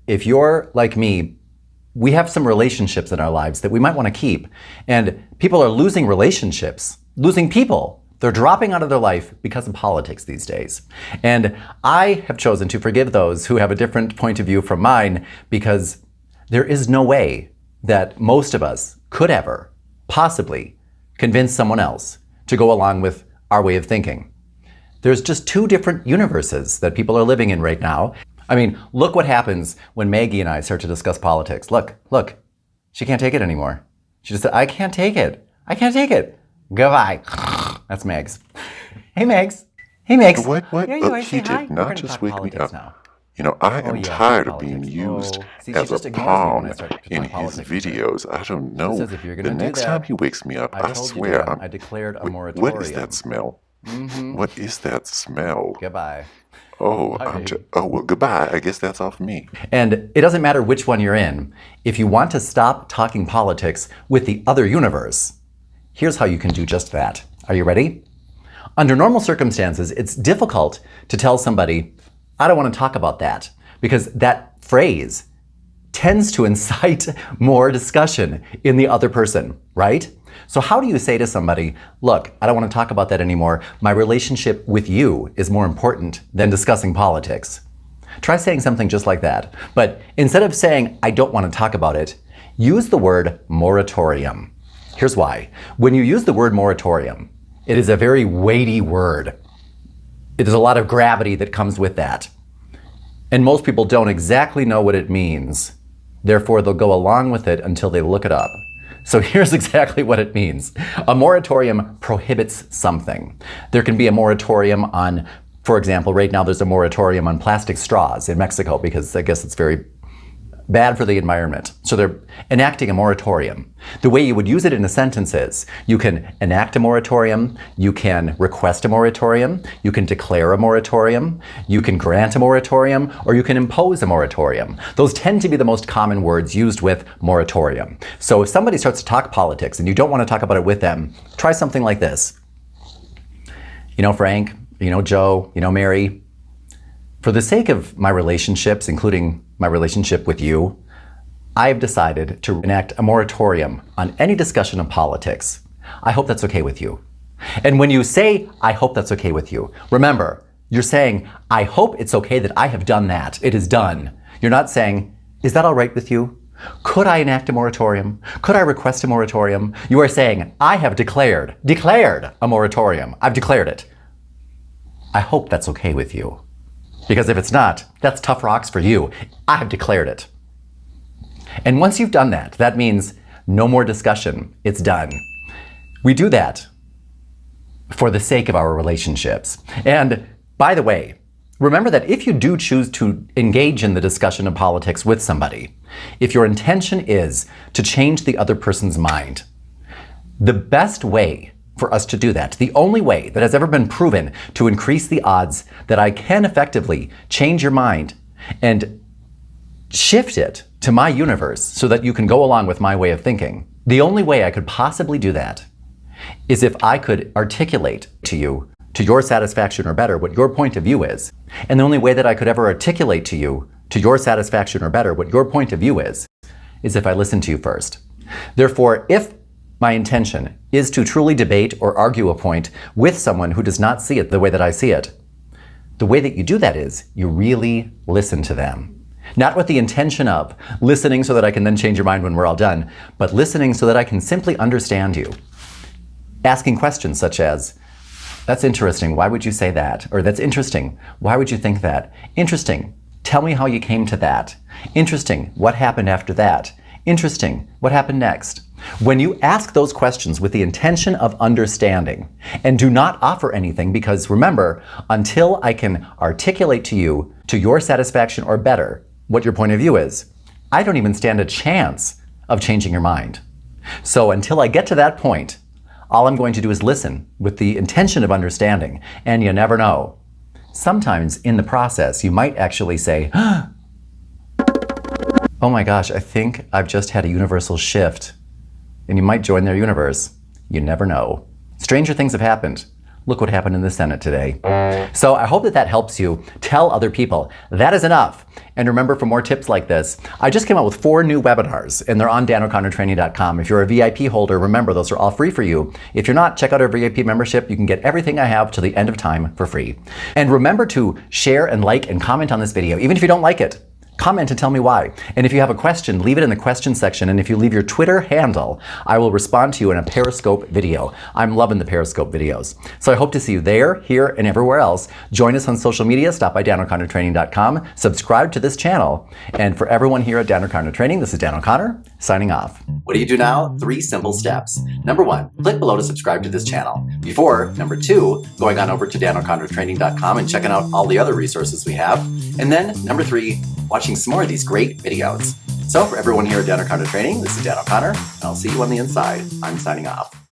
if you're like me, we have some relationships in our lives that we might want to keep. And people are losing relationships, losing people. They're dropping out of their life because of politics these days. And I have chosen to forgive those who have a different point of view from mine, because there is no way that most of us could ever possibly convince someone else to go along with our way of thinking. There's just two different universes that people are living in right now. I mean, look what happens when Maggie and I start to discuss politics. Look, she can't take it anymore. She just said, I can't take it. I can't take it. Goodbye. That's Megs. Hey, Megs. Hey, Megs. What? Here you are. He Say hi. did We're not gonna just talk wake me politics up. now. You know, I am Yeah, tired of politics. being used See, she as just a ignores me when pawn I start to talk in his politics. videos. I don't know. Says if you're The gonna do next that, time he wakes me up, I I told you, swear Dan, I declared a Wait, moratorium. what is that smell? What is that smell? Goodbye. Oh, Bye, baby. well, goodbye. I guess that's off me. And it doesn't matter which one you're in. If you want to stop talking politics with the other universe, here's how you can do just that. Are you ready? Under normal circumstances, it's difficult to tell somebody, I don't want to talk about that, because that phrase tends to incite more discussion in the other person, right? So how do you say to somebody, look, I don't want to talk about that anymore. My relationship with you is more important than discussing politics. Try saying something just like that. But instead of saying, I don't want to talk about it, use the word moratorium. Here's why. When you use the word moratorium, it is a very weighty word. It is a lot of gravity that comes with that. And most people don't exactly know what it means. Therefore, they'll go along with it until they look it up. So here's exactly what it means. A moratorium prohibits something. There can be a moratorium on, for example, right now there's a moratorium on plastic straws in Mexico because I guess it's very bad for the environment. So they're enacting a moratorium. The way you would use it in a sentence is, you can enact a moratorium, you can request a moratorium, you can declare a moratorium, you can grant a moratorium, or you can impose a moratorium. Those tend to be the most common words used with moratorium. So if somebody starts to talk politics and you don't want to talk about it with them, try something like this. You know, Frank, you know, Joe, you know, Mary, for the sake of my relationships, including my relationship with you, I've decided to enact a moratorium on any discussion of politics. I hope that's okay with you. And when you say, I hope that's okay with you, remember, you're saying, I hope it's okay that I have done that. It is done. You're not saying, is that all right with you? Could I enact a moratorium? Could I request a moratorium? You are saying, I have declared a moratorium. I've declared it. I hope that's okay with you. Because if it's not, that's tough rocks for you. I have declared it. And once you've done that, that means no more discussion. It's done. We do that for the sake of our relationships. And by the way, remember that if you do choose to engage in the discussion of politics with somebody, if your intention is to change the other person's mind, the best way for us to do that, the only way that has ever been proven to increase the odds that I can effectively change your mind and shift it to my universe so that you can go along with my way of thinking, the only way I could possibly do that is if I could articulate to you, to your satisfaction or better, what your point of view is. And the only way that I could ever articulate to you, to your satisfaction or better, what your point of view is if I listen to you first. Therefore, if my intention is to truly debate or argue a point with someone who does not see it the way that I see it, the way that you do that is you really listen to them. Not with the intention of listening so that I can then change your mind when we're all done, but listening so that I can simply understand you. Asking questions such as, that's interesting, why would you say that? Or that's interesting, why would you think that? Interesting, tell me how you came to that. Interesting, what happened after that? Interesting, what happened next? When you ask those questions with the intention of understanding, and do not offer anything, because remember, until I can articulate to you, to your satisfaction or better, what your point of view is, I don't even stand a chance of changing your mind. So until I get to that point, all I'm going to do is listen with the intention of understanding, and you never know. Sometimes in the process, you might actually say, oh my gosh, I think I've just had a universal shift. And you might join their universe. You never know. Stranger things have happened. Look what happened in the Senate today. So I hope that helps you. Tell other people. That is enough. And remember, for more tips like this, I just came out with 4 new webinars, and they're on DanO'ConnorTraining.com. If you're a VIP holder, remember, those are all free for you. If you're not, check out our VIP membership. You can get everything I have till the end of time for free. And remember to share and like and comment on this video, even if you don't like it. Comment and tell me why. And if you have a question, leave it in the question section. And if you leave your Twitter handle, I will respond to you in a Periscope video. I'm loving the Periscope videos. So I hope to see you there, here, and everywhere else. Join us on social media. Stop by DanO'ConnorTraining.com. Subscribe to this channel. And for everyone here at Dan O'Connor Training, this is Dan O'Connor, signing off. What do you do now? 3 simple steps. Number 1, click below to subscribe to this channel. Before, number 2, going on over to DanO'ConnorTraining.com and checking out all the other resources we have. And then, number 3, watching some more of these great videos. So for everyone here at Dan O'Connor Training, this is Dan O'Connor, and I'll see you on the inside. I'm signing off.